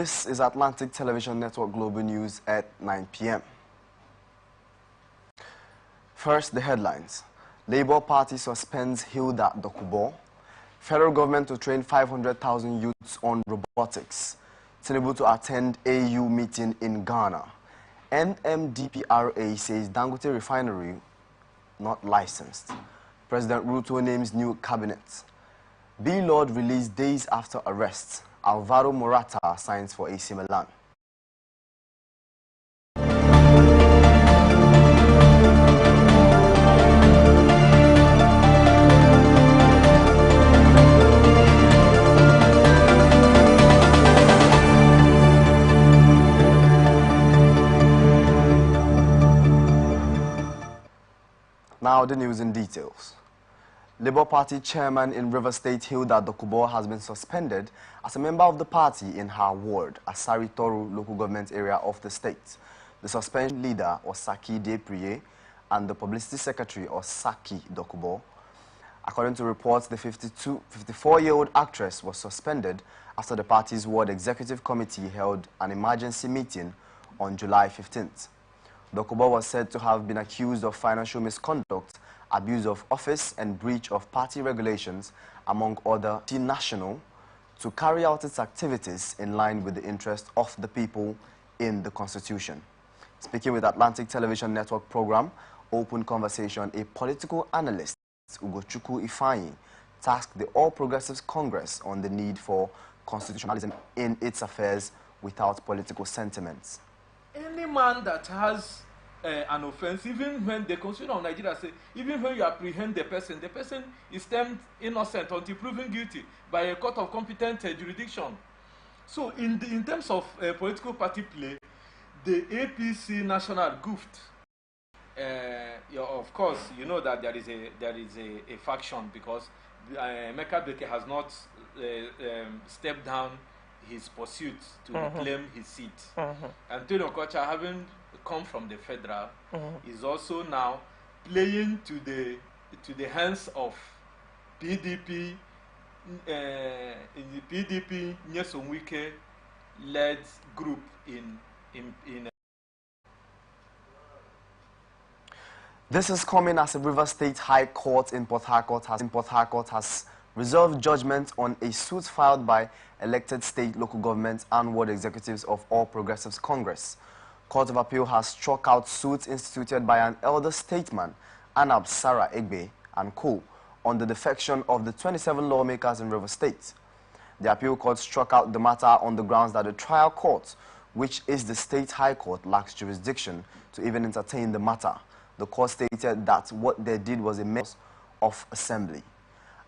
This is Atlantic Television Network Global News at 9 p.m. First, the headlines. Labour Party suspends Hilda Dokubo. Federal government to train 500,000 youths on robotics. Tinubu to attend AU meeting in Ghana. NMDPRA says Dangote refinery not licensed. President Ruto names new cabinet. B. Lord released days after arrest. Alvaro Morata signs for AC Milan. Now the news in details. Labour Party chairman in River State, Hilda Dokubo, has been suspended as a member of the party in her ward, Asari Toru local government area of the state. The suspension leader, Osaki Depriye, and the publicity secretary, Osaki Dokubo. According to reports, the 54-year-old actress was suspended after the party's ward executive committee held an emergency meeting on July 15th. Dokubo was said to have been accused of financial misconduct, abuse of office, and breach of party regulations, among other, national, to carry out its activities in line with the interest of the people in the Constitution. Speaking with Atlantic Television Network program, Open Conversation, a political analyst, Ugochukwu Ifeanyi, tasked the All Progressives Congress on the need for constitutionalism in its affairs without political sentiments. Any man that has an offense, even when the Constitution of Nigeria says, even when you apprehend the person is termed innocent until proven guilty by a court of competent jurisdiction. So in terms of political party play, the APC national goofed. Of course, you know that there is a faction because Emeka Beke has not stepped down his pursuit to reclaim his seat. Antonio Kocha, having come from the federal, is also now playing to the hands of PDP, in the PDP Nyesom Wike led group in This is coming as the River State High Court in Port Harcourt has reserved judgment on a suit filed by elected state, local governments and ward executives of All Progressives Congress. Court of Appeal has struck out suits instituted by an elder statesman, Anab Sarah Egbe and co. on the defection of the 27 lawmakers in River State. The appeal court struck out the matter on the grounds that the trial court, which is the state high court, lacks jurisdiction to even entertain the matter. The court stated that what they did was a mess of assembly.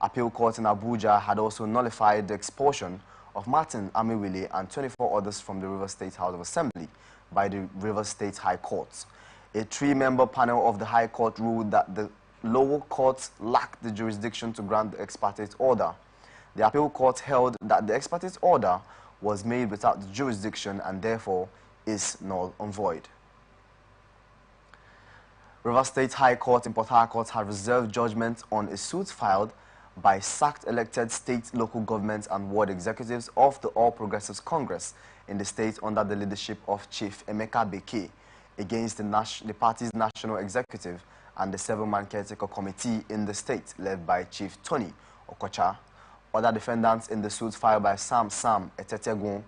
Appeal court in Abuja had also nullified the expulsion of Martin Amiwile and 24 others from the River State House of Assembly by the River State High Court. A three-member panel of the High Court ruled that the lower courts lacked the jurisdiction to grant the ex parte order. The appeal court held that the ex parte order was made without the jurisdiction and therefore is null and void. River State High Court in Port Harcourt had reserved judgment on a suit filed by sacked elected state, local governments and ward executives of the All Progressives Congress in the state under the leadership of Chief Emeka Beke against the party's national executive and the seven-man caretaker committee in the state led by Chief Tony Okocha. Other defendants in the suit filed by Sam Etetegun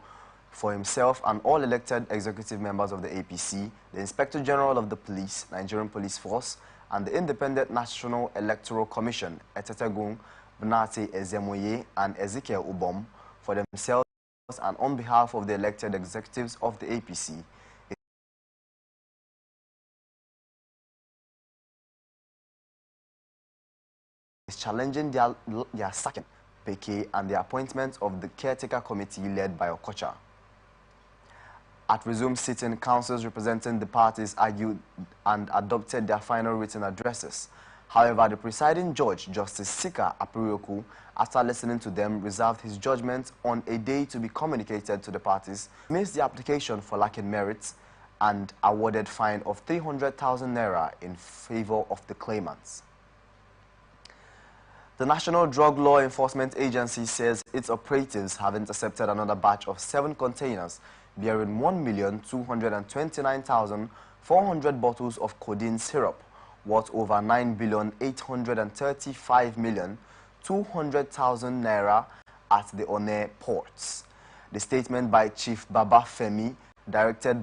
for himself and all elected executive members of the APC, the Inspector General of the Police, Nigerian Police Force, and the Independent National Electoral Commission, Etetegun, Bnate Ezemoye, and Ezekiel Ubom, for themselves and on behalf of the elected executives of the APC, is challenging their sacking, Beke, and the appointment of the caretaker committee led by Okocha. At resumed sitting, councils representing the parties argued and adopted their final written addresses. However, the presiding judge, Justice Sika Apurioku, after listening to them, reserved his judgment on a day to be communicated to the parties, missed the application for lacking merits, and awarded fine of 300,000 naira in favor of the claimants. The National Drug Law Enforcement Agency says its operatives have intercepted another batch of 7 containers bearing 1,229,400 bottles of codeine syrup, worth over 9,835,200,000 naira at the Onne ports. The statement by Chief Baba Femi, Director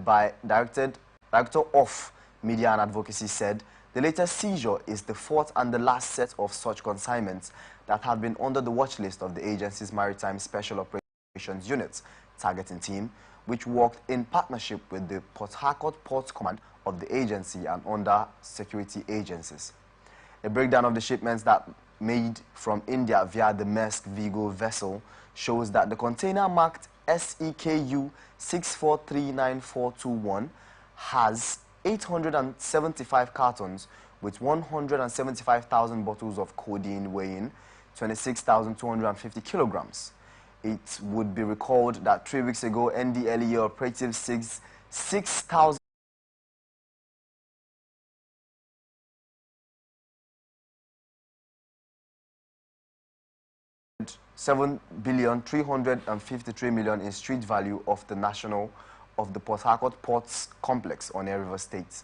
of Media and Advocacy, said the latest seizure is the 4th and the last set of such consignments that have been under the watch list of the agency's Maritime Special Operations Unit targeting team, which worked in partnership with the Port Harcourt Port Command of the agency and under security agencies. A breakdown of the shipments that made from India via the Maersk Vigo vessel shows that the container marked SEKU 643941 has 875 cartons with 175,000 bottles of codeine weighing 26,250 kilograms. It would be recalled that 3 weeks ago, NDLEA operatives seized 6,000 7,353,000,000 in street value of the Port Harcourt Ports Complex on Air River State.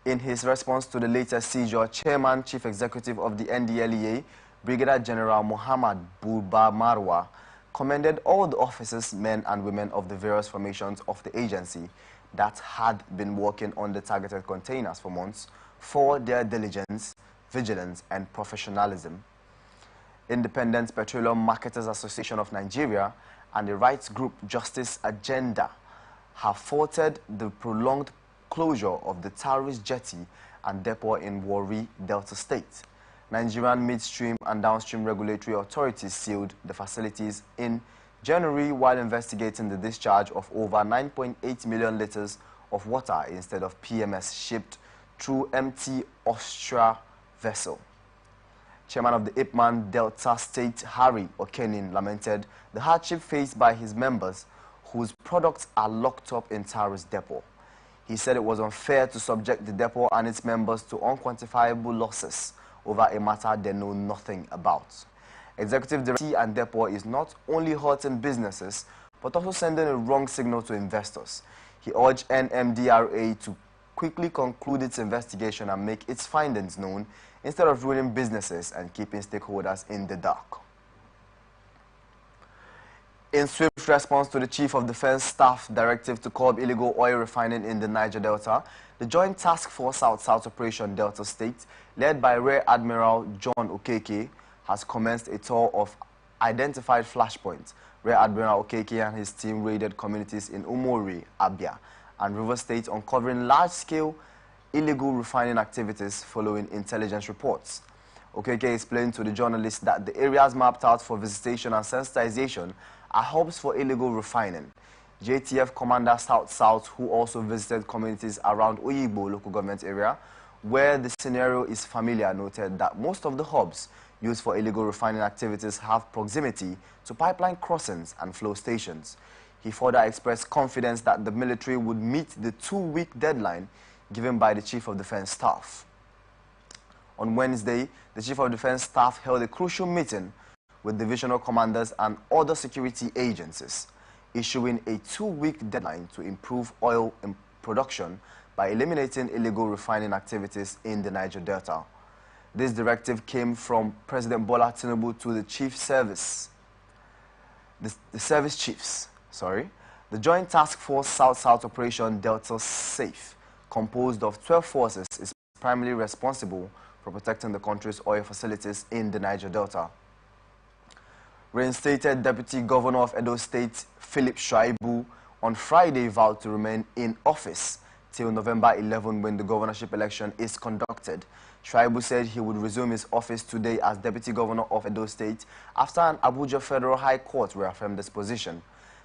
In his response to the latest seizure, Chairman Chief Executive of the NDLEA, Brigadier General Muhammad Buba Marwa, commended all the officers, men and women of the various formations of the agency that had been working on the targeted containers for months for their diligence, vigilance and professionalism. Independent Petroleum Marketers Association of Nigeria and the rights group Justice Agenda have faulted the prolonged closure of the Taris jetty and depot in Warri, Delta State. Nigerian midstream and downstream regulatory authorities sealed the facilities in January while investigating the discharge of over 9.8 million liters of water instead of PMS shipped through empty Austria vessel. Chairman of the Ipman Delta State, Harry Okenin, lamented the hardship faced by his members whose products are locked up in Taris depot. He said it was unfair to subject the depot and its members to unquantifiable losses over a matter they know nothing about. Executive Director and depot is not only hurting businesses, but also sending a wrong signal to investors. He urged NMDRA to quickly conclude its investigation and make its findings known instead of ruining businesses and keeping stakeholders in the dark. In swift response to the Chief of Defense Staff directive to curb illegal oil refining in the Niger Delta, the Joint Task Force South-South Operation Delta State, led by Rear Admiral John Okeke, has commenced a tour of identified flashpoints. Rear Admiral Okeke and his team raided communities in Umori, Abia, and River State, uncovering large-scale illegal refining activities following intelligence reports. Okeke explained to the journalists that the areas mapped out for visitation and sensitization are hubs for illegal refining. JTF Commander South-South, who also visited communities around Oyigbo local government area, where the scenario is familiar, noted that most of the hubs used for illegal refining activities have proximity to pipeline crossings and flow stations. He further expressed confidence that the military would meet the 2-week deadline given by the Chief of Defense Staff. On Wednesday, the Chief of Defense Staff held a crucial meeting with divisional commanders and other security agencies, issuing a 2-week deadline to improve oil production by eliminating illegal refining activities in the Niger Delta. This directive came from President Bola Tinubu to the service chiefs. The Joint Task Force South-South Operation Delta Safe, composed of 12 forces, is primarily responsible for protecting the country's oil facilities in the Niger Delta. Reinstated Deputy Governor of Edo State, Philip Shuaibu, on Friday vowed to remain in office till November 11 when the governorship election is conducted. Shuaibu said he would resume his office today as Deputy Governor of Edo State after an Abuja Federal High Court reaffirmed this position.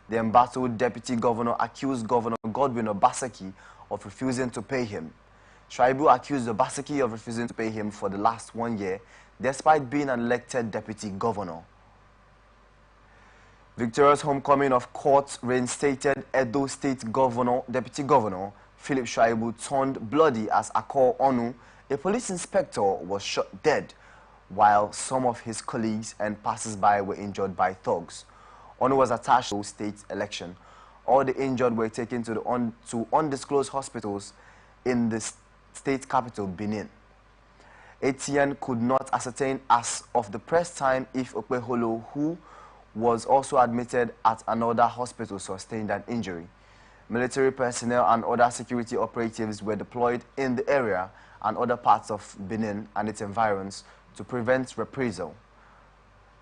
The embattled Deputy Governor accused Governor Godwin Obaseki of refusing to pay him. Shuaibu accused Obaseki of refusing to pay him for the last 1 year, despite being an elected Deputy Governor. Victorious homecoming of court reinstated Edo State Deputy Governor Philip Shuaibu turned bloody as Akor Onu, a police inspector, was shot dead while some of his colleagues and passers-by were injured by thugs. Onu was attached to the state election. All the injured were taken to undisclosed hospitals in the state capital, Benin. ATN could not ascertain as of the press time if Okpeholo, who was also admitted at another hospital, sustained an injury. Military personnel and other security operatives were deployed in the area and other parts of Benin and its environs to prevent reprisal.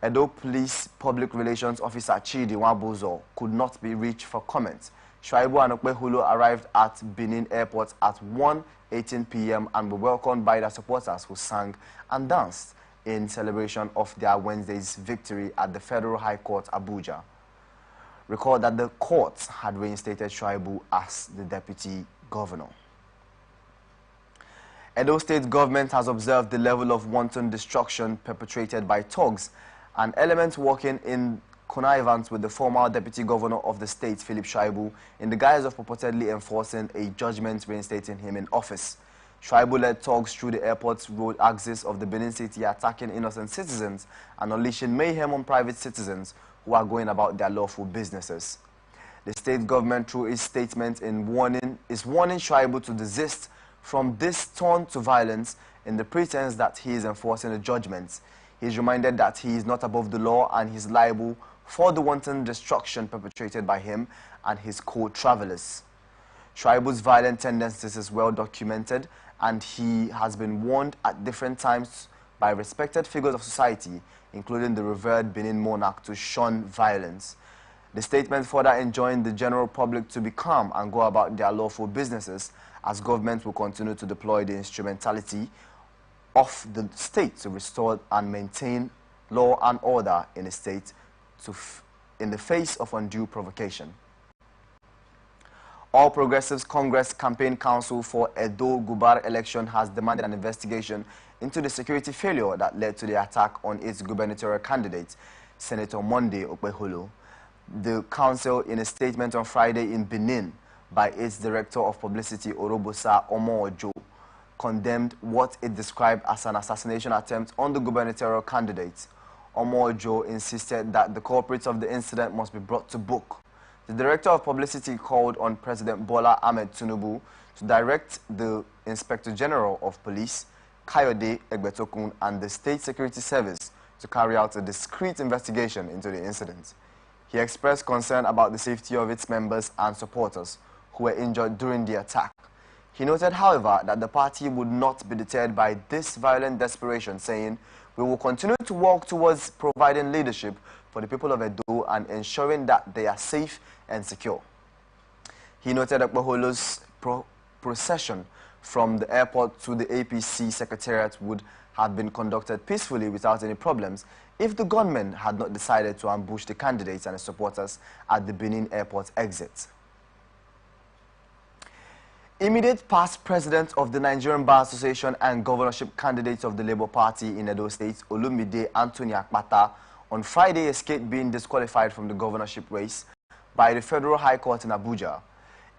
Edo Police Public Relations Officer Chidi Wabuzo could not be reached for comment. Shuaibu and Okpeholo arrived at Benin Airport at 1:18 p.m. and were welcomed by their supporters who sang and danced in celebration of their Wednesday's victory at the Federal High Court, Abuja. Recall that the court had reinstated Shuaibu as the deputy governor. Edo State government has observed the level of wanton destruction perpetrated by thugs and elements working in connivance with the former deputy governor of the state, Philip Shuaibu, in the guise of purportedly enforcing a judgment reinstating him in office. Shuaibu led thugs through the airport's road axis of the Benin City, attacking innocent citizens and unleashing mayhem on private citizens who are going about their lawful businesses. The state government, through its statement, is warning Shuaibu to desist from this turn to violence in the pretense that he is enforcing a judgment. He is reminded that he is not above the law and he is liable for the wanton destruction perpetrated by him and his co-travelers. Shuaibu's violent tendencies is well documented, and he has been warned at different times by respected figures of society, including the revered Benin monarch, to shun violence. The statement further enjoined the general public to be calm and go about their lawful businesses, as government will continue to deploy the instrumentality of the state to restore and maintain law and order in the state in the face of undue provocation. All Progressives Congress Campaign Council for Edo Gubar election has demanded an investigation into the security failure that led to the attack on its gubernatorial candidate, Senator Monday Okpeholo. The council, in a statement on Friday in Benin by its Director of Publicity, Orobosa Omo-Ojo, condemned what it described as an assassination attempt on the gubernatorial candidate. Omo-Ojo insisted that the culprits of the incident must be brought to book. The Director of Publicity called on President Bola Ahmed Tinubu to direct the Inspector General of Police, Kayode Egbetokun, and the State Security Service to carry out a discreet investigation into the incident. He expressed concern about the safety of its members and supporters who were injured during the attack. He noted, however, that the party would not be deterred by this violent desperation, saying, "We will continue to work towards providing leadership for the people of Edo and ensuring that they are safe and secure." He noted that Okpeholo's procession from the airport to the APC secretariat would have been conducted peacefully without any problems if the gunmen had not decided to ambush the candidates and his supporters at the Benin airport exit. Immediate past president of the Nigerian Bar Association and governorship candidate of the Labour Party in Edo State, Olumide Anthony Akpata, on Friday escaped being disqualified from the governorship race by the Federal High Court in Abuja.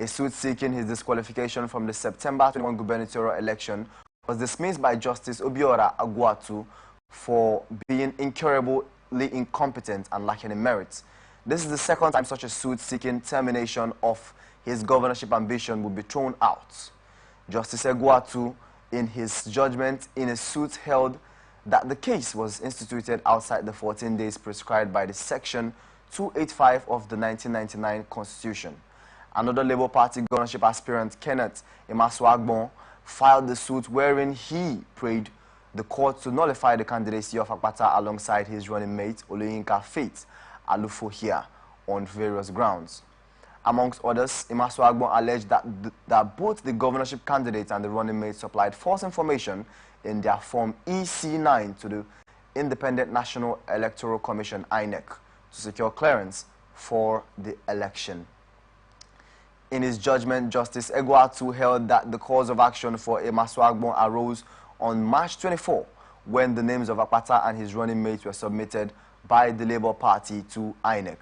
A suit seeking his disqualification from the September 21 gubernatorial election was dismissed by Justice Obiora Agwatu for being incurably incompetent and lacking in merit. This is the second time such a suit seeking termination of his governorship ambition would be thrown out. Justice Agwatu, in his judgment in a suit, held that the case was instituted outside the 14 days prescribed by the Section 285 of the 1999 Constitution. Another Labour Party governorship aspirant, Kenneth Imasuagbon, filed the suit wherein he prayed the court to nullify the candidacy of Akpata alongside his running mate, Oluyinka Faith Alufohia, on various grounds. Amongst others, Imasuagbon alleged that both the governorship candidate and the running mate supplied false information in their Form EC9 to the Independent National Electoral Commission, INEC, to secure clearance for the election. In his judgment, Justice Egwatu held that the cause of action for Imasuagbon arose on March 24, when the names of Akpata and his running mate were submitted by the Labour Party to INEC.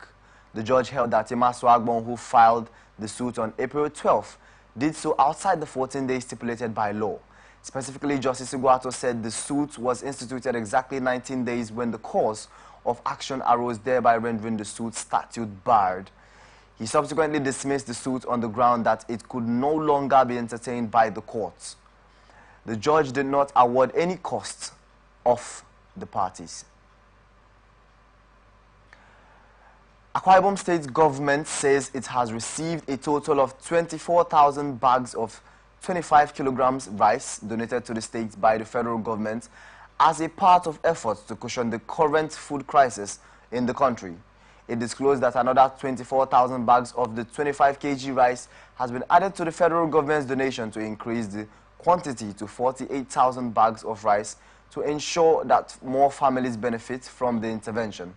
The judge held that Imasuagbon, who filed the suit on April 12, did so outside the 14 days stipulated by law. Specifically, Justice Iguato said the suit was instituted exactly 19 days when the cause of action arose, thereby rendering the suit statute barred. He subsequently dismissed the suit on the ground that it could no longer be entertained by the courts. The judge did not award any costs of the parties. Akwa Ibom State government says it has received a total of 24,000 bags of 25 kilograms rice donated to the state by the federal government as a part of efforts to cushion the current food crisis in the country. It disclosed that another 24,000 bags of the 25 kg rice has been added to the federal government's donation to increase the quantity to 48,000 bags of rice to ensure that more families benefit from the intervention.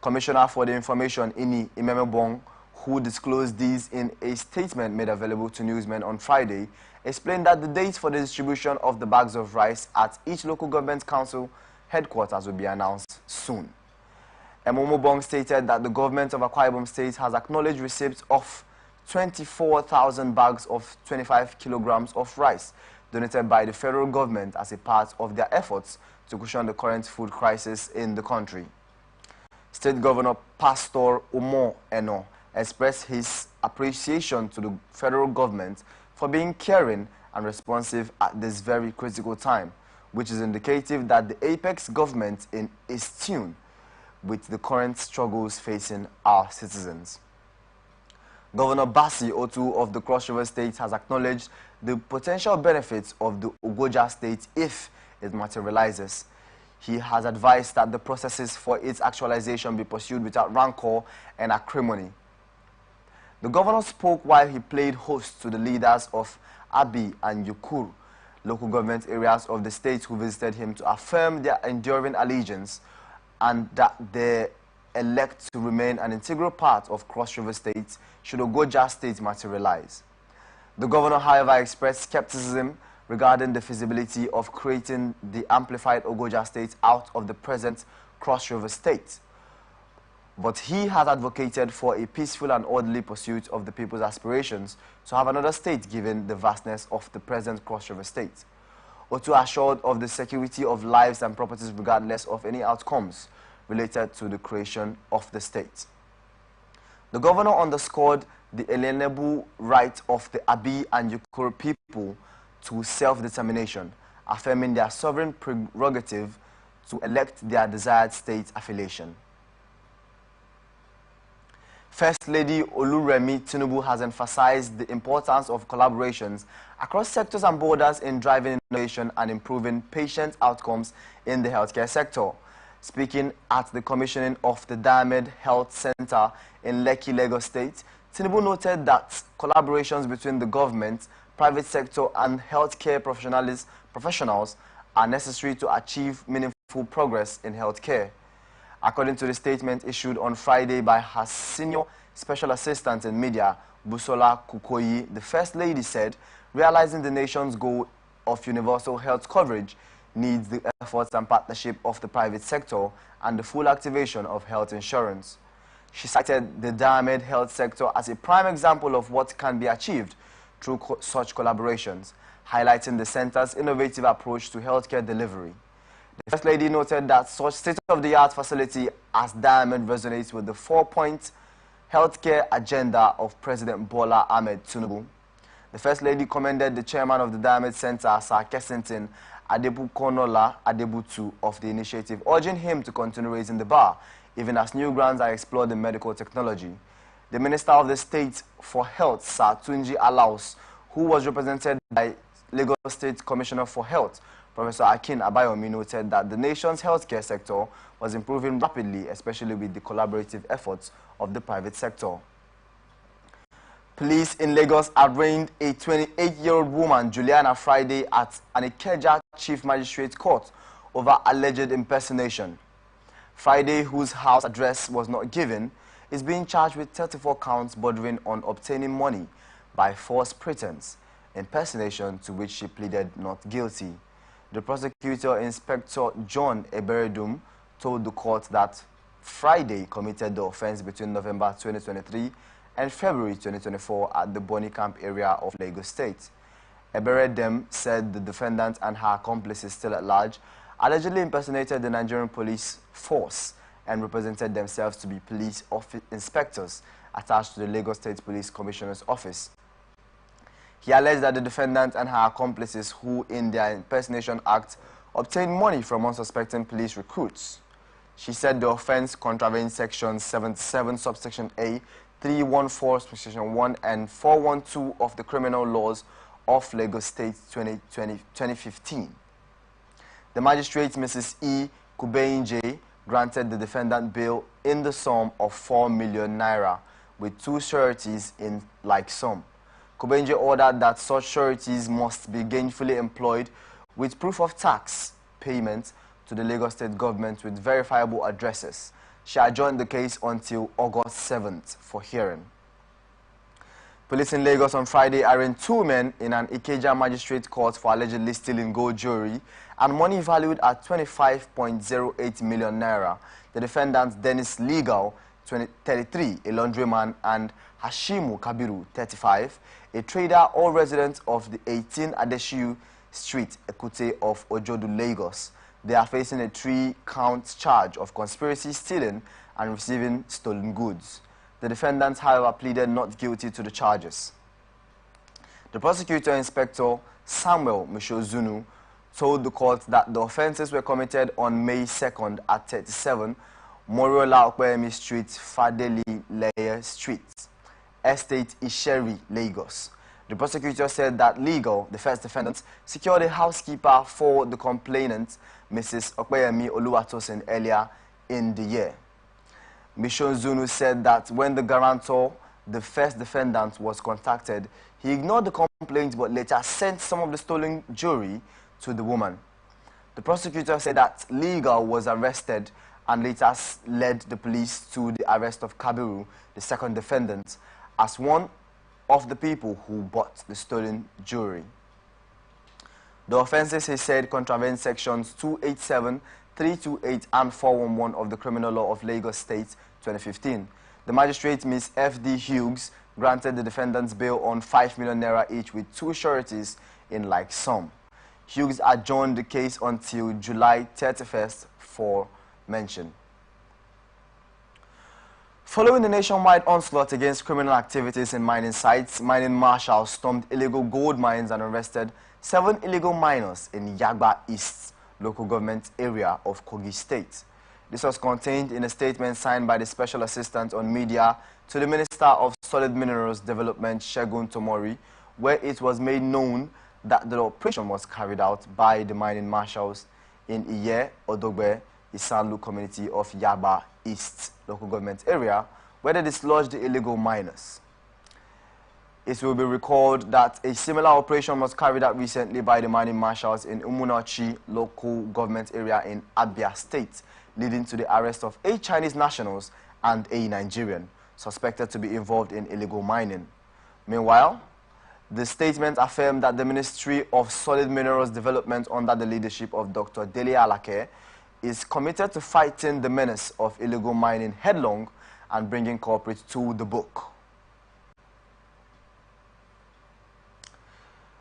Commissioner for the Information, Ini Imemebong, who disclosed these in a statement made available to newsmen on Friday, explained that the date for the distribution of the bags of rice at each local government council headquarters will be announced soon. Imemebong stated that the government of Akwa Ibom State has acknowledged receipts of 24,000 bags of 25 kilograms of rice donated by the federal government as a part of their efforts to cushion the current food crisis in the country. State Governor Pastor Omo Eno expressed his appreciation to the federal government for being caring and responsive at this very critical time, which is indicative that the apex government is tuned with the current struggles facing our citizens. Governor Basi Otu of the Cross River State has acknowledged the potential benefits of the Ugoja State if it materializes. He has advised that the processes for its actualization be pursued without rancor and acrimony. The governor spoke while he played host to the leaders of Abi and Yukuru, local government areas of the state who visited him to affirm their enduring allegiance and that they elect to remain an integral part of Cross River State should Ugoja State materialize. The governor, however, expressed skepticism regarding the feasibility of creating the amplified Ugoja State out of the present Cross River State. But he has advocated for a peaceful and orderly pursuit of the people's aspirations to have another state given the vastness of the present Cross River State. Otu assured of the security of lives and properties regardless of any outcomes related to the creation of the state. The governor underscored the alienable right of the Abi and Yukuru people to self-determination, affirming their sovereign prerogative to elect their desired state affiliation. First Lady Oluremi Tinubu has emphasized the importance of collaborations across sectors and borders in driving innovation and improving patient outcomes in the healthcare sector. Speaking at the commissioning of the Diamond Health Center in Lekki, Lagos State, Tinubu noted that collaborations between the government, private sector and healthcare professionals are necessary to achieve meaningful progress in healthcare. According to the statement issued on Friday by her senior special assistant in media, Busola Kukoyi, the First Lady said, realizing the nation's goal of universal health coverage needs the efforts and partnership of the private sector and the full activation of health insurance. She cited the Diamond Health sector as a prime example of what can be achieved through such collaborations, highlighting the center's innovative approach to healthcare delivery. The First Lady noted that such state-of-the-art facility as Diamond resonates with the four-point healthcare agenda of President Bola Ahmed Tinubu. The First Lady commended the chairman of the Diamond Center, Sir Kensington Adebukonola Adebutu, of the initiative, urging him to continue raising the bar, even as new grounds are explored in medical technology. The Minister of the State for Health, Sir Tunji Alaus, who was represented by Lagos State Commissioner for Health, Professor Akin Abayomi, noted that the nation's healthcare sector was improving rapidly, especially with the collaborative efforts of the private sector. Police in Lagos arraigned a 28-year-old woman, Juliana, Friday at an Ikeja Chief Magistrate Court over alleged impersonation. Friday, whose house address was not given, is being charged with 34 counts bordering on obtaining money by false pretense, impersonation to which she pleaded not guilty. The prosecutor, Inspector John Eberedum, told the court that Friday committed the offense between November 2023 and February 2024 at the Bonny Camp area of Lagos State. Eberedem said the defendant and her accomplices still at large allegedly impersonated the Nigerian police force and represented themselves to be police inspectors attached to the Lagos State Police Commissioner's office. He alleged that the defendant and her accomplices, who in their impersonation act obtained money from unsuspecting police recruits. She said the offense contravenes Section 77, subsection A, 314, subsection 1, and 412 of the criminal laws of Lagos State 2015. The magistrate, Mrs. E. Kubenje, granted the defendant bail in the sum of 4 million naira with 2 sureties in like sum. Kubenje ordered that such sureties must be gainfully employed with proof of tax payment to the Lagos State government with verifiable addresses. She adjourned the case until August 7th for hearing. Police in Lagos on Friday arraigned 2 men in an Ikeja magistrate court for allegedly stealing gold jewelry and money valued at 25.08 million naira. The defendants, Dennis Legal, 33, a laundryman, and Hashimu Kabiru, 35, a trader, all residents of the 18 Adeshiu Street, Ekute of Ojodu, Lagos. They are facing a 3-count charge of conspiracy, stealing, and receiving stolen goods. The defendants, however, pleaded not guilty to the charges. The prosecutor, Inspector Samuel Mishozunu, told the court that the offences were committed on May 2nd at 37 Moriola Okwemi Street, Fadeli Leye Street, Estate Isheri, Lagos. The prosecutor said that Legal, the first defendant, secured a housekeeper for the complainant, Mrs. Okwemi Oluwatosin, earlier in the year. Mission Zunu said that when the guarantor, the first defendant, was contacted, he ignored the complaint but later sent some of the stolen jewelry to the woman. The prosecutor said that Legal was arrested and later led the police to the arrest of Kabiru, the second defendant, as one of the people who bought the stolen jewelry. The offences, he said, contravene sections 287, 328 and 411 of the Criminal Law of Lagos State 2015. The magistrate, Ms. F.D. Hughes, granted the defendants bail on 5 million naira each with 2 sureties in like sum. Hughes adjourned the case until July 31st for mention. Following the nationwide onslaught against criminal activities in mining sites, mining marshals stormed illegal gold mines and arrested 7 illegal miners in Yagba East local government area of Kogi State. This was contained in a statement signed by the Special Assistant on Media to the Minister of Solid Minerals Development, Segun Tomori, where it was made known that the operation was carried out by the mining marshals in Iye, Odogbe, Isanlu community of Yagba East local government area, where they dislodged the illegal miners. It will be recalled that a similar operation was carried out recently by the mining marshals in Umunochi local government area in Abia State, leading to the arrest of 8 Chinese nationals and a Nigerian, suspected to be involved in illegal mining. Meanwhile, the statement affirmed that the Ministry of Solid Minerals Development under the leadership of Dr. Dele Alake is committed to fighting the menace of illegal mining headlong and bringing culprits to the book.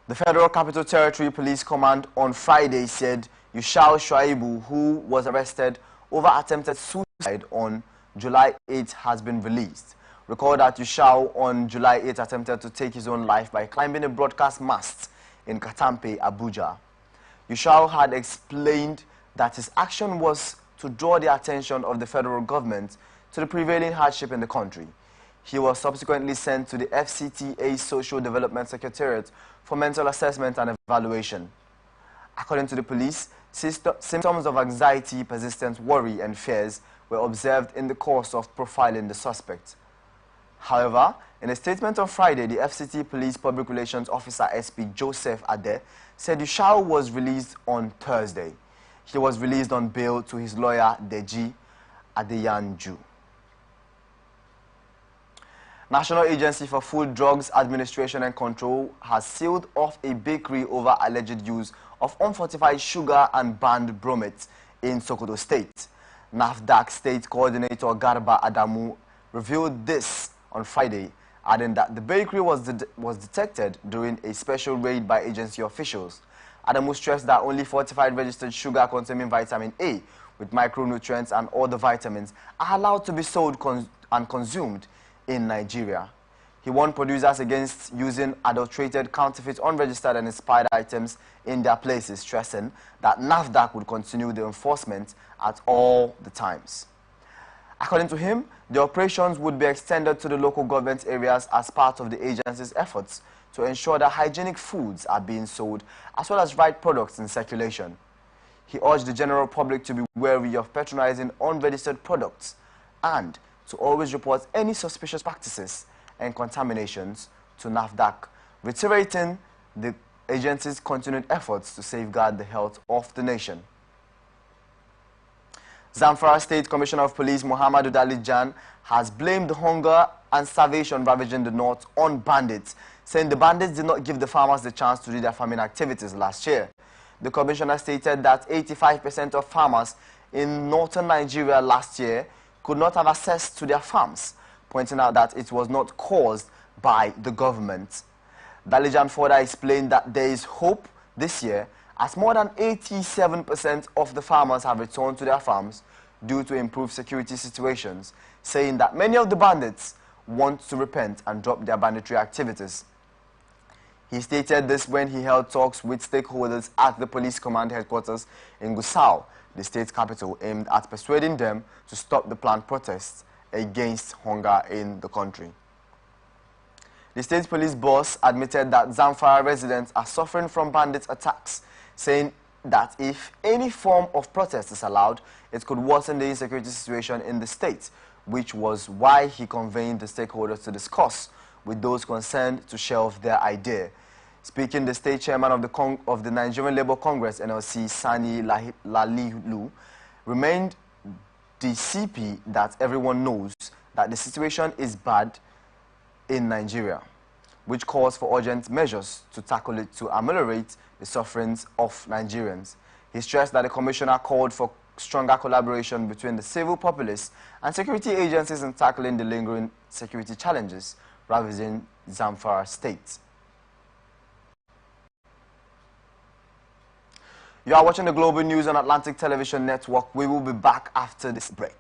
The Federal Capital Territory Police Command on Friday said Yushau Shuaibu, who was arrested over attempted suicide on July 8, has been released. Recall that Yushau on July 8 attempted to take his own life by climbing a broadcast mast in Katampe, Abuja. Yushau had explained that his action was to draw the attention of the federal government to the prevailing hardship in the country. He was subsequently sent to the FCTA Social Development Secretariat for mental assessment and evaluation. According to the police, symptoms of anxiety, persistent worry and fears were observed in the course of profiling the suspect. However, in a statement on Friday, the FCT Police Public Relations Officer SP Joseph Ade said Yushau was released on Thursday. He was released on bail to his lawyer Deji Adeyanju. National Agency for Food, Drugs Administration and Control has sealed off a bakery over alleged use of unfortified sugar and banned bromates in Sokoto State. NAFDAC State Coordinator Garba Adamu revealed this on Friday adding that the bakery was detected during a special raid by agency officials. Adamu stressed that only fortified registered sugar containing vitamin A with micronutrients and other vitamins are allowed to be sold and consumed in Nigeria. He warned producers against using adulterated, counterfeit, unregistered and expired items in their places, stressing that NAFDAC would continue the enforcement at all the times. According to him, the operations would be extended to the local government areas as part of the agency's efforts to ensure that hygienic foods are being sold as well as right products in circulation. He urged the general public to be wary of patronizing unregistered products and to always report any suspicious practices and contaminations to NAFDAC, reiterating the agency's continued efforts to safeguard the health of the nation. Zamfara State Commissioner of Police Muhammadu Dalijan has blamed the hunger and starvation ravaging the north on bandits, saying the bandits did not give the farmers the chance to do their farming activities last year. The commissioner stated that 85% of farmers in northern Nigeria last year could not have access to their farms, pointing out that it was not caused by the government. Dalijan further explained that there is hope this year as more than 87% of the farmers have returned to their farms due to improved security situations, saying that many of the bandits want to repent and drop their banditry activities. He stated this when he held talks with stakeholders at the police command headquarters in Gusau, the state capital, aimed at persuading them to stop the planned protests against hunger in the country. The state police boss admitted that Zamfara residents are suffering from bandit attacks, saying that if any form of protest is allowed, it could worsen the insecurity situation in the state, which was why he convened the stakeholders to discuss with those concerned to shelve their idea. Speaking, the state chairman of the Nigerian Labour Congress, NLC, Sani Lalilu, remained the CP that everyone knows that the situation is bad in Nigeria, which calls for urgent measures to tackle it to ameliorate the sufferings of Nigerians. He stressed that the commissioner called for stronger collaboration between the civil populace and security agencies in tackling the lingering security challenges ravaging Zamfara State. You are watching the Global News on Atlantic Television Network. We will be back after this break.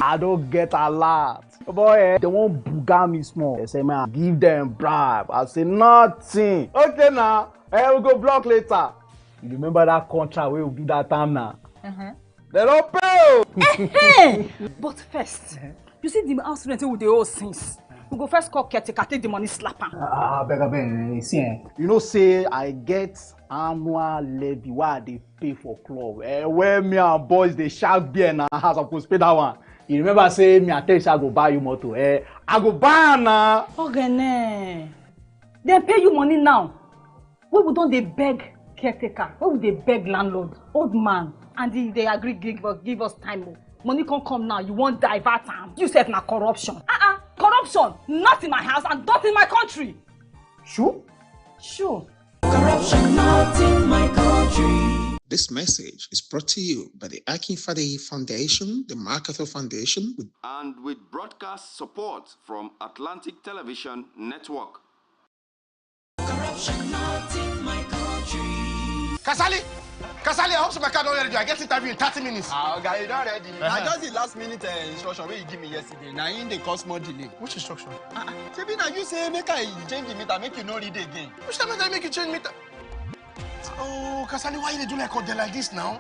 I don't get a lot. Boy, they won't booga me small. They say, man, give them bribe. I say, nothing. Okay, now, we'll go block later. You remember that contract we will do that time now? They don't pay. But first, you see the house rent with the old things. We go first call caretaker, take the money, slap am. Beg, see, you know, say I get annual levy why they pay for club. Where me and boys they shark beer in our house, I supposed to pay that one. You remember say me and tell you I go buy you motor. I go buy now. Okay, they pay you money now. We don't they beg caretaker? We they beg landlord, old man, and they agree give us time. Money can't come now. You won't divert time. You said na corruption. Corruption, not in my house and not in my country. Sure? Sure. Corruption, not in my country. This message is brought to you by the Akinfade Foundation, the Marketer Foundation, and with broadcast support from Atlantic Television Network. Corruption, not in my country. Kasali, I hope so my car don't ready. I get interview in 30 minutes. Okay, you don't ready. I just the last minute instruction where you give me yesterday. Now in the cause more delay. Which instruction? Maybe now you say make I change the meter, make you no read again. Which time I make you change meter? Oh, Kasali, why you do like this now?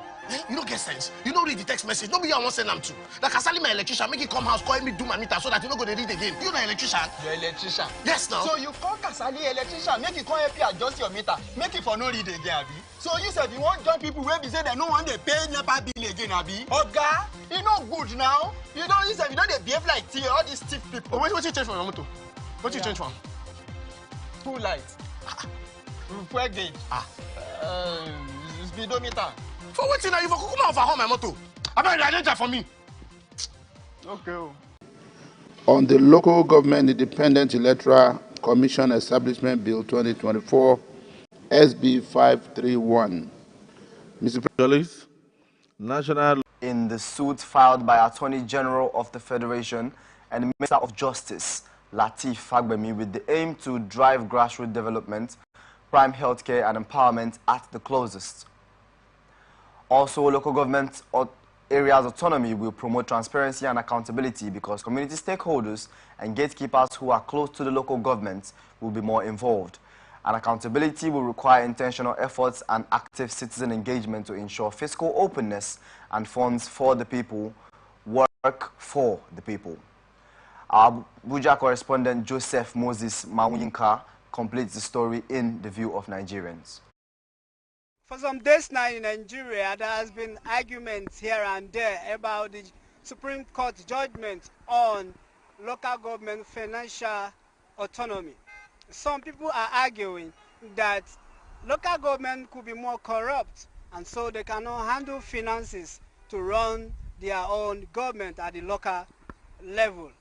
You don't get sense. You don't read the text message. Nobody I want send them to. Like Kasali, my electrician, make you come house, call me do my meter so that you don't go to read again. You know electrician? You're electrician. Yes, now. So you call Kasali electrician, make you come help you adjust your meter, make it for no read again, Abi. So you said you want join people where be say they no want they pay NEPA bill again, Abi. Oga, you know good now. You don't you said you don't they behave like all these stiff people. What you change for your motor? What you change for? Two lights. Fuel gauge. Speedometer. For what now? You for come out for home my motor. I better identify for me. Okay. On the Local Government Independent Electoral Commission Establishment Bill 2024, SB 531. Mr. Jolis, National in the suit filed by Attorney General of the Federation and Minister of Justice, Lateef Fagbemi, with the aim to drive grassroots development, prime healthcare and empowerment at the closest. Also, local government areas autonomy will promote transparency and accountability because community stakeholders and gatekeepers who are close to the local government will be more involved. And accountability will require intentional efforts and active citizen engagement to ensure fiscal openness and funds for the people work for the people. Our Abuja correspondent Joseph Moses Mawinka completes the story in the view of Nigerians. For some days now in Nigeria, there has been arguments here and there about the Supreme Court judgment on local government financial autonomy. Some people are arguing that local government could be more corrupt and so they cannot handle finances to run their own government at the local level.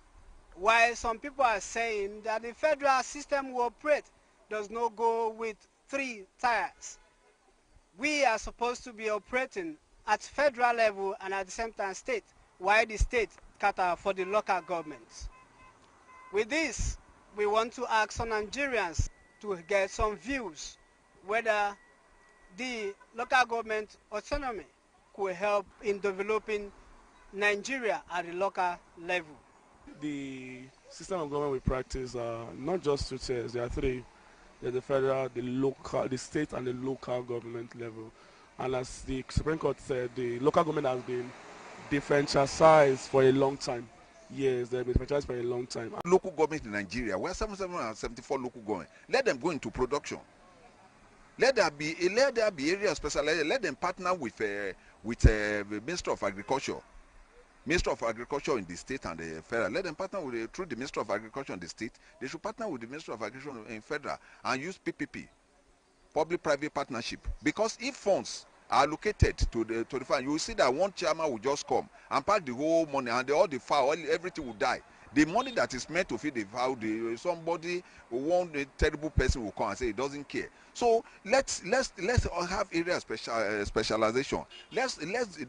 While some people are saying that the federal system we operate does not go with 3 tiers. We are supposed to be operating at federal level and at the same time state, while the state cater for the local governments. With this, we want to ask some Nigerians to get some views whether the local government autonomy could help in developing Nigeria at the local level. The system of government we practice are not just 2 tiers, there are 3. There's the federal, the local, the state and the local government level. And as the Supreme Court said, the local government has been defranchised for a long time. Yes, they've been franchised for a long time. Local government in Nigeria, we have 774 local government. Let them go into production. Let there be areas specialized. Let them partner with the Minister of Agriculture. Minister of Agriculture in the state and the federal. Let them partner with through the Minister of Agriculture in the state. They should partner with the Minister of Agriculture in federal and use PPP, public-private partnership. Because if funds are allocated to the fund, you will see that one chairman will just come and pack the whole money and all the fowl, everything will die. The money that is meant to feed the fowl, somebody, one terrible person will come and say he doesn't care. So let's have area specialization. Let's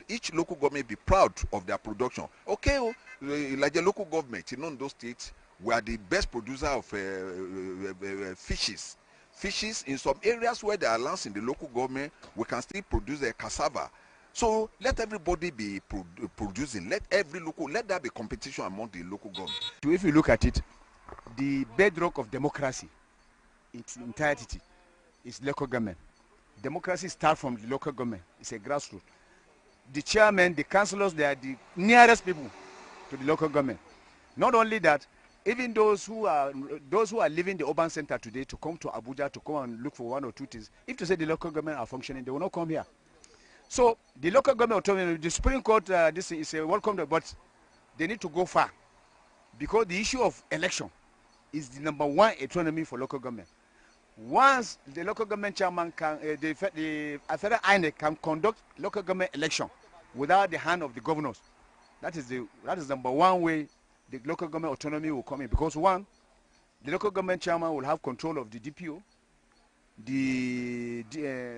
each local government be proud of their production. Okay, like the local government, in those states, we are the best producer of fishes. Fishes in some areas where there are lands in the local government, we can still produce a cassava. So let everybody be producing. Let there be competition among the local government. If you look at it, the bedrock of democracy, in its entirety, is local government. Democracy starts from the local government. It's a grassroots. The chairman, the councillors, they are the nearest people to the local government. Not only that, even those who are leaving the urban center today to come to Abuja to come and look for 1 or 2 things, if to say the local government are functioning, they will not come here. So the local government autonomy, the Supreme Court, this is a welcome, but they need to go far because the issue of election is the #1 autonomy for local government. Once the local government chairman can, the federal INEC can conduct local government election without the hand of the governors, that is #1 way the local government autonomy will come in, because one, the local government chairman will have control of the DPO, the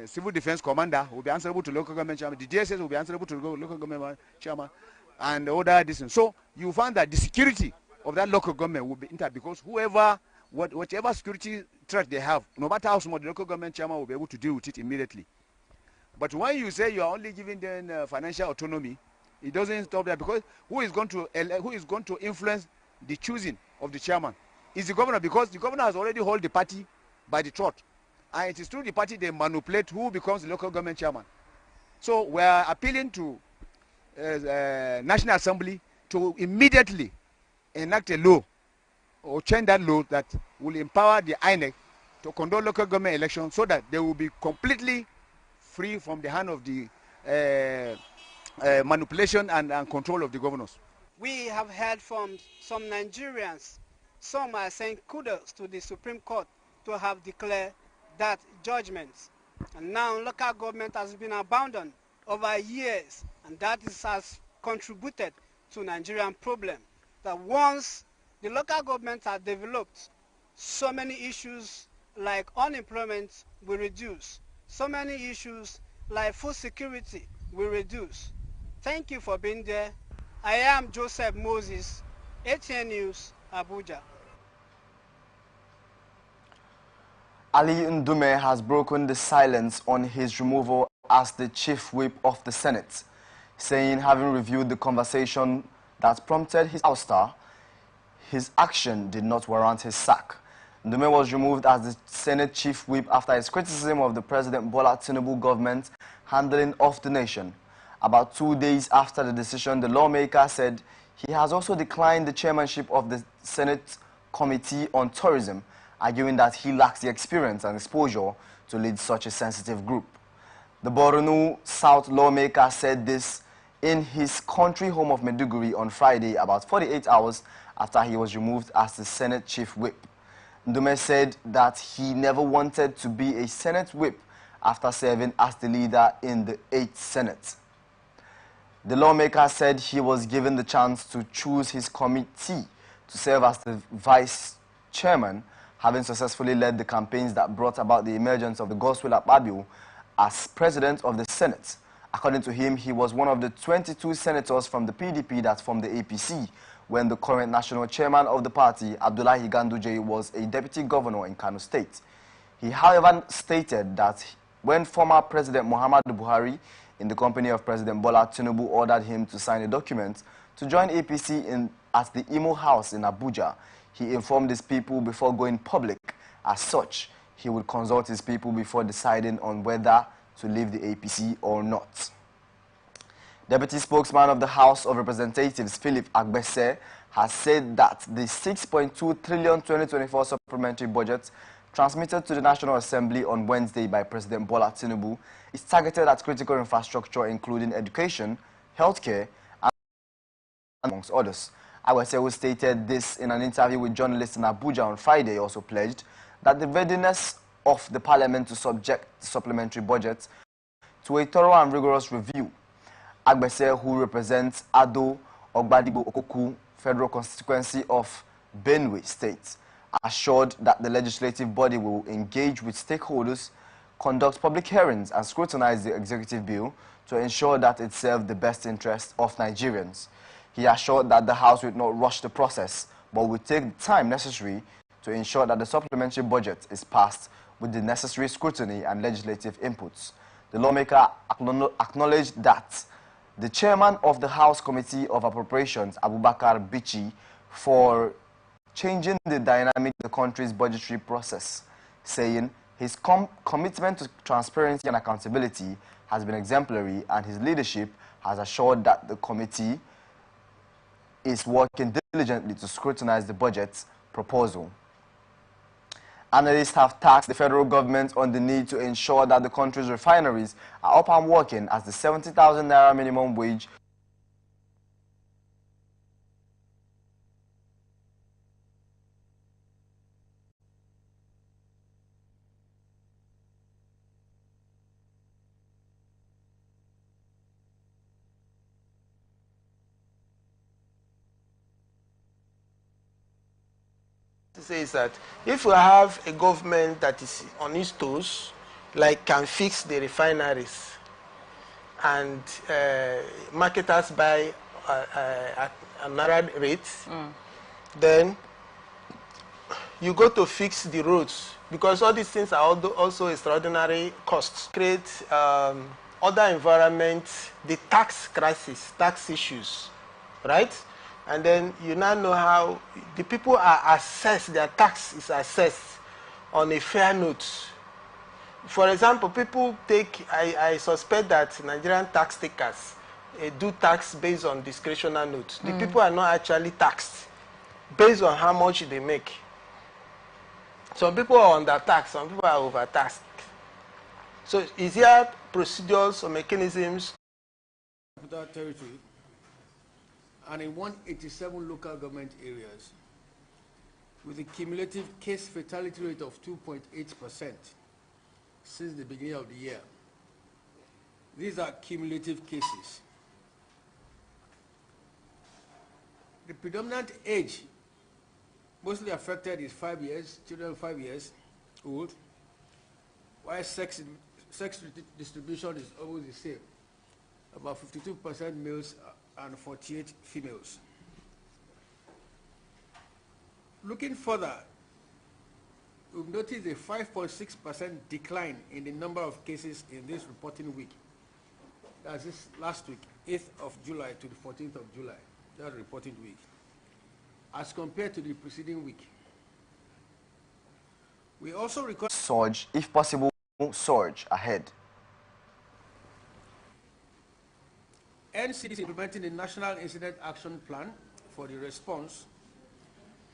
civil defense commander will be answerable to local government chairman, the DSS will be answerable to the local government chairman, and other distance. So you find that the security of that local government will be intact, because whatever security threat they have, no matter how small, the local government chairman will be able to deal with it immediately. But when you say you are only giving them financial autonomy, it doesn't stop there, because who is going to influence the choosing of the chairman? Is the governor, because the governor has already held the party by the throat. And it is through the party they manipulate who becomes the local government chairman. So we are appealing to National Assembly to immediately enact a law or change that law that will empower the INEC to conduct local government elections, so that they will be completely free from the hand of the manipulation and control of the governors. We have heard from some Nigerians. Some are saying kudos to the Supreme Court to have declared that judgment. And now local government has been abandoned over years, and that has contributed to Nigerian problem. That once the local government are developed, so many issues like unemployment will reduce. So many issues like food security will reduce. Thank you for being there. I am Joseph Moses, ATN News, Abuja. Ali Ndume has broken the silence on his removal as the chief whip of the Senate, saying having reviewed the conversation that prompted his ouster, his action did not warrant his sack. Ndume was removed as the Senate chief whip after his criticism of the President Bola Tinubu government handling of the nation. About 2 days after the decision, the lawmaker said he has also declined the chairmanship of the Senate Committee on Tourism, arguing that he lacks the experience and exposure to lead such a sensitive group. The Borno South lawmaker said this in his country home of Maiduguri on Friday, about 48 hours after he was removed as the Senate chief whip. Ndume said that he never wanted to be a Senate whip after serving as the leader in the 8th Senate. The lawmaker said he was given the chance to choose his committee to serve as the vice chairman, having successfully led the campaigns that brought about the emergence of the Godswill Akpabio as president of the Senate. According to him, he was one of the 22 senators from the PDP that formed the APC when the current national chairman of the party, Abdullahi Ganduje, was a deputy governor in Kano State. He, however, stated that when former President Muhammadu Buhari, in the company of President Bola Tinubu, ordered him to sign a document to join APC at the Imo House in Abuja, he informed his people before going public. As such, he would consult his people before deciding on whether to leave the APC or not. Deputy spokesman of the House of Representatives, Philip Agbese, has said that the 6.2 trillion 2024 supplementary budget transmitted to the National Assembly on Wednesday by President Bola Tinubu is targeted at critical infrastructure including education, healthcare, and amongst others. Agbese, who stated this in an interview with journalists in Abuja on Friday, also pledged that the readiness of the Parliament to subject the supplementary budget to a thorough and rigorous review. Agbese, who represents Ado Ogbadigbo Okoku Federal Constituency of Benue State, assured that the legislative body will engage with stakeholders, conduct public hearings, and scrutinize the executive bill to ensure that it serves the best interests of Nigerians. He assured that the House would not rush the process, but would take the time necessary to ensure that the supplementary budget is passed with the necessary scrutiny and legislative inputs. The lawmaker acknowledged that the chairman of the House Committee of Appropriations, Abubakar Bichi, for changing the dynamic of the country's budgetary process, saying his commitment to transparency and accountability has been exemplary, and his leadership has assured that the committee is working diligently to scrutinize the budget's proposal. Analysts have tasked the federal government on the need to ensure that the country's refineries are up and working as the 70,000 naira minimum wage says that if we have a government that is on its toes, like can fix the refineries, and marketers buy at another rate, then you go to fix the roads, because all these things are also extraordinary costs. Create other environment, the tax crisis, tax issues, right? And then you now know how the people are assessed, their tax is assessed on a fair note. For example, people take, I suspect that Nigerian tax takers do tax based on discretionary notes. The people are not actually taxed based on how much they make. Some people are under-taxed, some people are overtaxed. So is there procedures or mechanisms? Capital territory and in 187 local government areas with a cumulative case fatality rate of 2.8% since the beginning of the year. These are cumulative cases. The predominant age mostly affected is 5 years, children 5 years, old, while sex distribution is almost the same, about 52% males and 48 females. Looking further, we've noticed a 5.6% decline in the number of cases in this reporting week. That's this last week, 8th of July to the 14th of July, that reporting week, as compared to the preceding week. We also record surge, if possible, surge ahead. NCD is implementing the National Incident Action Plan for the response.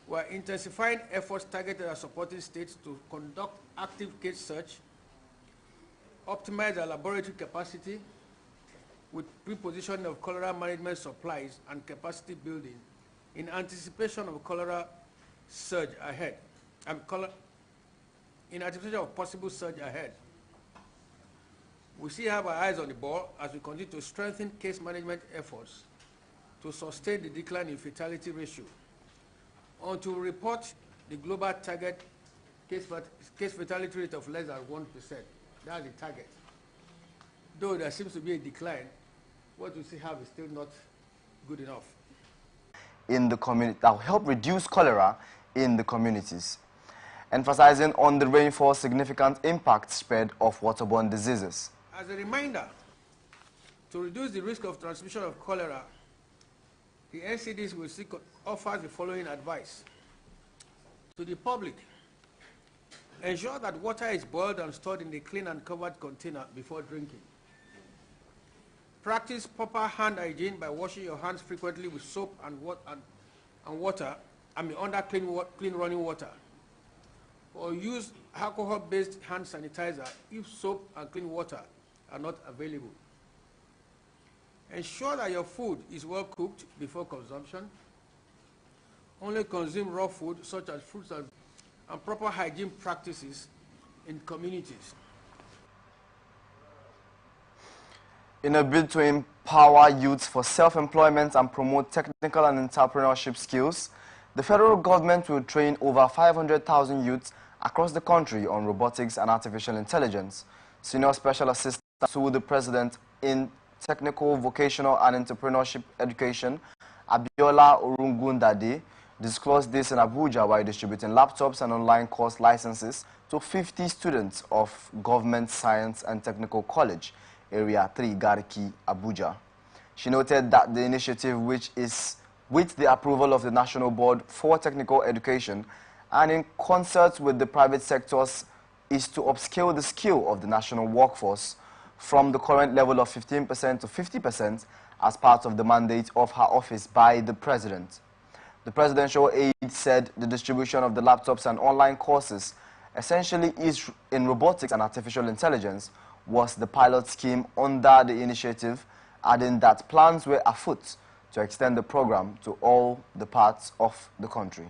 We're intensifying efforts targeted at supporting states to conduct active case search, optimize our laboratory capacity with prepositioning of cholera management supplies and capacity building in anticipation of cholera surge ahead, in anticipation of possible surge ahead. We still have our eyes on the ball as we continue to strengthen case management efforts to sustain the decline in fatality ratio. On to report the global target case fatality rate of less than 1%. That's the target. Though there seems to be a decline, what we still have is still not good enough. In the community, that will help reduce cholera in the communities, emphasizing on the rainfall's significant impact spread of waterborne diseases. As a reminder, to reduce the risk of transmission of cholera, the NCDs will offer the following advice. To the public, ensure that water is boiled and stored in a clean and covered container before drinking. Practice proper hand hygiene by washing your hands frequently with soap and water, under clean running water. Or use alcohol-based hand sanitizer if soap and clean water are not available. Ensure that your food is well cooked before consumption. Only consume raw food such as fruits and proper hygiene practices in communities. In a bid to empower youths for self-employment and promote technical and entrepreneurship skills, the federal government will train over 500,000 youths across the country on robotics and artificial intelligence. Senior Special Assistant to the President in Technical, Vocational and Entrepreneurship Education, Abiola Orungundade, disclosed this in Abuja while distributing laptops and online course licenses to 50 students of Government Science and Technical College, Area 3, Garki, Abuja. She noted that the initiative, which is with the approval of the National Board for Technical Education and in concert with the private sectors, is to upscale the skill of the national workforce from the current level of 15% to 50% as part of the mandate of her office by the President. The presidential aide said the distribution of the laptops and online courses, essentially is in robotics and artificial intelligence, was the pilot scheme under the initiative, adding that plans were afoot to extend the program to all the parts of the country.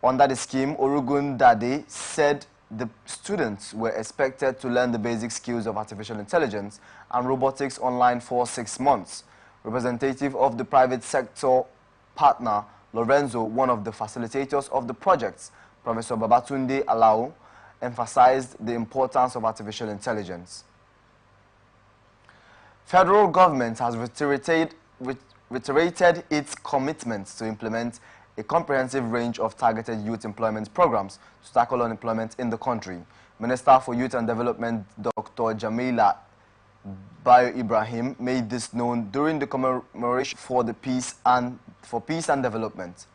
Under the scheme, Orungundade said the students were expected to learn the basic skills of artificial intelligence and robotics online for 6 months. Representative of the private sector partner, Lorenzo, one of the facilitators of the projects, Professor Babatunde Alao, emphasized the importance of artificial intelligence. Federal government has reiterated its commitment to implement a comprehensive range of targeted youth employment programs to tackle unemployment in the country. Minister for Youth and Development, Dr. Jamila Bayo Ibrahim, made this known during the commemoration for peace and development.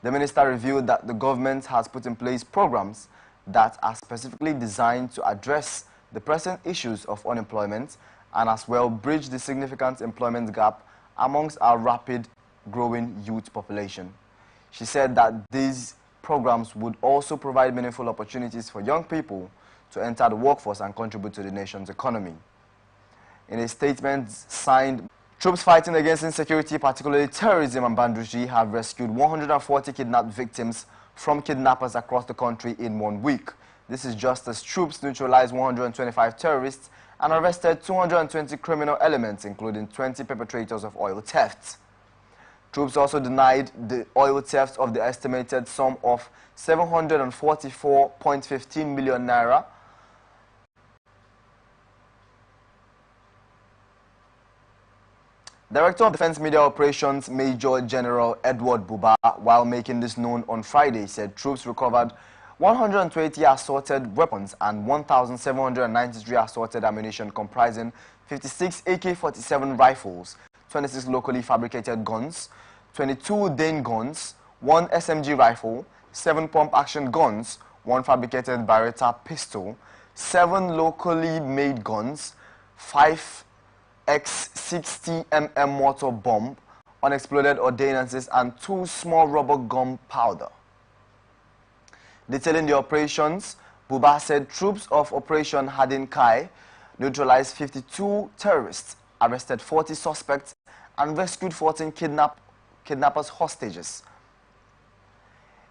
The minister revealed that the government has put in place programs that are specifically designed to address the present issues of unemployment and as well bridge the significant employment gap amongst our rapid growing youth population. She said that these programs would also provide meaningful opportunities for young people to enter the workforce and contribute to the nation's economy. In a statement signed, troops fighting against insecurity, particularly terrorism and banditry, have rescued 140 kidnapped victims from kidnappers across the country in 1 week. This is just as troops neutralized 125 terrorists and arrested 220 criminal elements, including 20 perpetrators of oil thefts. Troops also denied the oil theft of the estimated sum of 744.15 million naira. Director of Defense Media Operations Major General Edward Buba, while making this known on Friday, said troops recovered 120 assorted weapons and 1,793 assorted ammunition comprising 56 AK-47 rifles, 26 locally fabricated guns, 22 Dane guns, 1 SMG rifle, 7 pump-action guns, 1 fabricated Beretta pistol, 7 locally made guns, 5 X60mm mortar bomb, unexploded ordnances, and 2 small rubber gum powder. Detailing the operations, Buba said troops of Operation Hadin Kai neutralized 52 terrorists, arrested 40 suspects, and rescued 14 kidnappers hostages.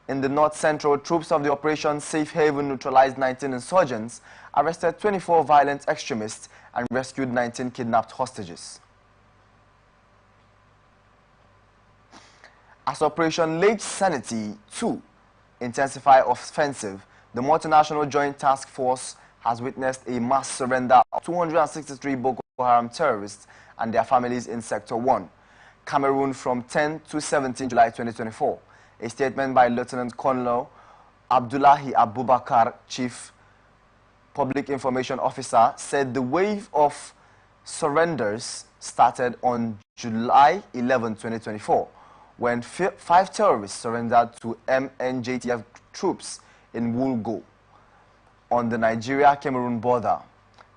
In the north central, troops of the Operation Safe Haven neutralized 19 insurgents, arrested 24 violent extremists, and rescued 19 kidnapped hostages. As Operation Lake Sanity 2 intensify offensive, the multinational Joint Task Force has witnessed a mass surrender of 263 Boko Haram terrorists and their families in Sector 1, Cameroon from 10 to 17 July 2024. A statement by Lieutenant Colonel Abdullahi Abubakar, Chief Public Information Officer, said the wave of surrenders started on July 11, 2024, when 5 terrorists surrendered to MNJTF troops in Wulgo on the Nigeria-Cameroon border.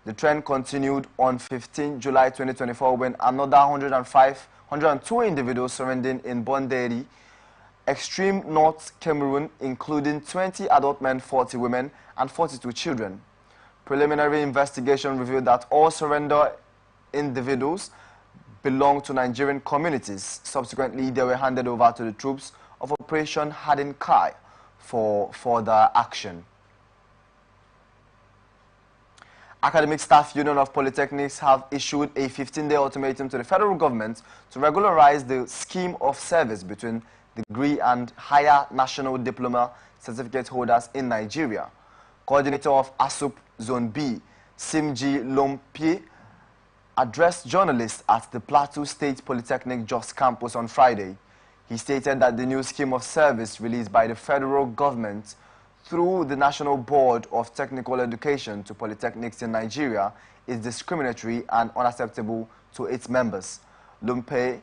The trend continued on 15 July 2024 when another 102 individuals surrendered in Bonderi, extreme north Cameroon, including 20 adult men, 40 women, and 42 children. Preliminary investigation revealed that all surrender individuals belong to Nigerian communities. Subsequently, they were handed over to the troops of Operation Hadin Kai for further action. Academic Staff Union of Polytechnics have issued a 15-day ultimatum to the federal government to regularize the scheme of service between degree and higher national diploma certificate holders in Nigeria. Coordinator of ASUP Zone B, Simji Lompie, addressed journalists at the Plateau State Polytechnic Jos campus on Friday. He stated that the new scheme of service released by the federal government through the National Board of Technical Education to polytechnics in Nigeria is discriminatory and unacceptable to its members. Lumpe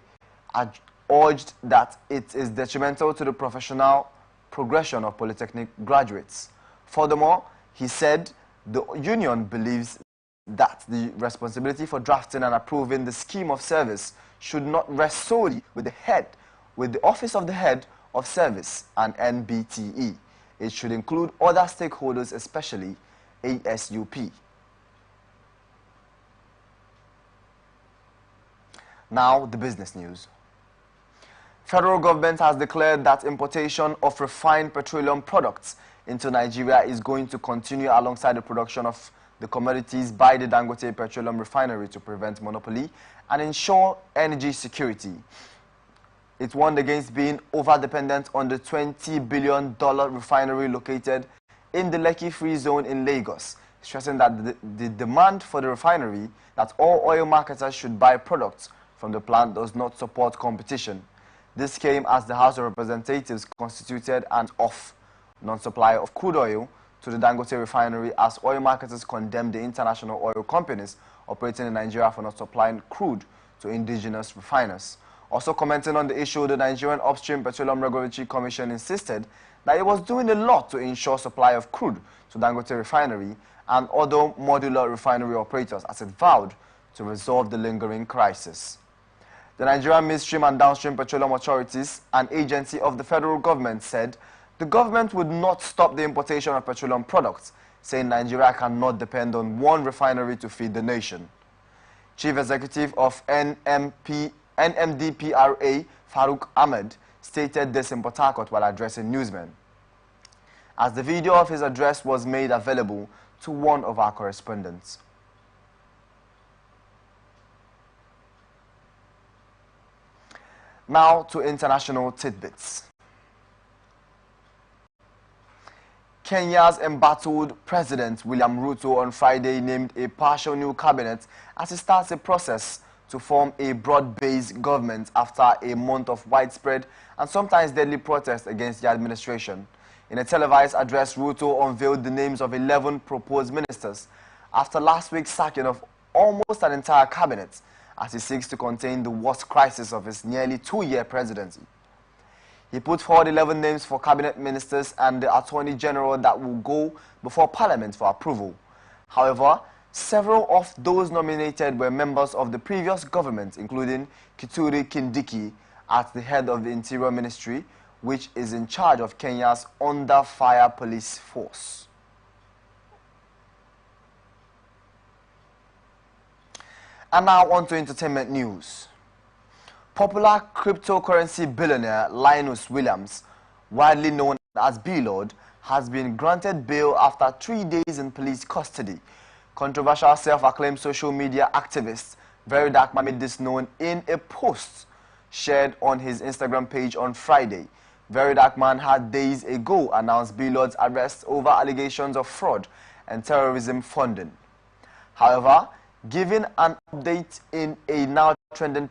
urged that it is detrimental to the professional progression of polytechnic graduates. Furthermore, he said the union believes that the responsibility for drafting and approving the scheme of service should not rest solely with the Office of the Head of Service and NBTE. It should include other stakeholders, especially ASUP. Now, the business news. Federal government has declared that importation of refined petroleum products into Nigeria is going to continue alongside the production of the commodities by the Dangote Petroleum Refinery to prevent monopoly and ensure energy security. It warned against being over-dependent on the $20 billion refinery located in the Lekki Free Zone in Lagos, stressing that the demand for the refinery that all oil marketers should buy products from the plant does not support competition. This came as the House of Representatives constituted an off non-supply of crude oil to the Dangote refinery as oil marketers condemned the international oil companies operating in Nigeria for not supplying crude to indigenous refiners. Also commenting on the issue, the Nigerian Upstream Petroleum Regulatory Commission insisted that it was doing a lot to ensure supply of crude to Dangote refinery and other modular refinery operators as it vowed to resolve the lingering crisis. The Nigerian Midstream and Downstream Petroleum Authorities, an agency of the federal government, said the government would not stop the importation of petroleum products, saying Nigeria cannot depend on one refinery to feed the nation. Chief Executive of NMDPRA, Farouk Ahmed, stated this in Port Harcourt while addressing newsmen, as the video of his address was made available to one of our correspondents. Now to international tidbits. Kenya's embattled President William Ruto on Friday named a partial new cabinet as he starts a process to form a broad-based government after a month of widespread and sometimes deadly protests against the administration. In a televised address, Ruto unveiled the names of 11 proposed ministers after last week's sacking of almost an entire cabinet as he seeks to contain the worst crisis of his nearly two-year presidency. He put forward 11 names for cabinet ministers and the Attorney General that will go before Parliament for approval. However, several of those nominated were members of the previous government, including Kithure Kindiki at the head of the Interior Ministry, which is in charge of Kenya's under-fire police force. And now on to entertainment news. Popular cryptocurrency billionaire Linus Williams, widely known as B-Lord, has been granted bail after 3 days in police custody. Controversial self-acclaimed social media activist Very Dark Man made this known in a post shared on his Instagram page on Friday. Very Dark Man had days ago announced B-Lord's arrest over allegations of fraud and terrorism funding. However, giving an update in a now trending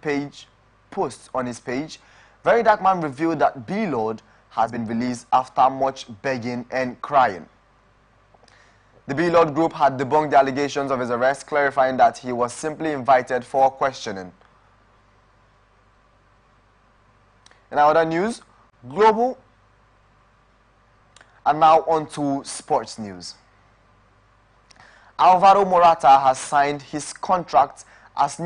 post on his page, Very Dark Man revealed that B-Lord has been released after much begging and crying. The B-Lord group had debunked the allegations of his arrest, clarifying that he was simply invited for questioning. In other news, global, and now on to sports news. Alvaro Morata has signed his contract as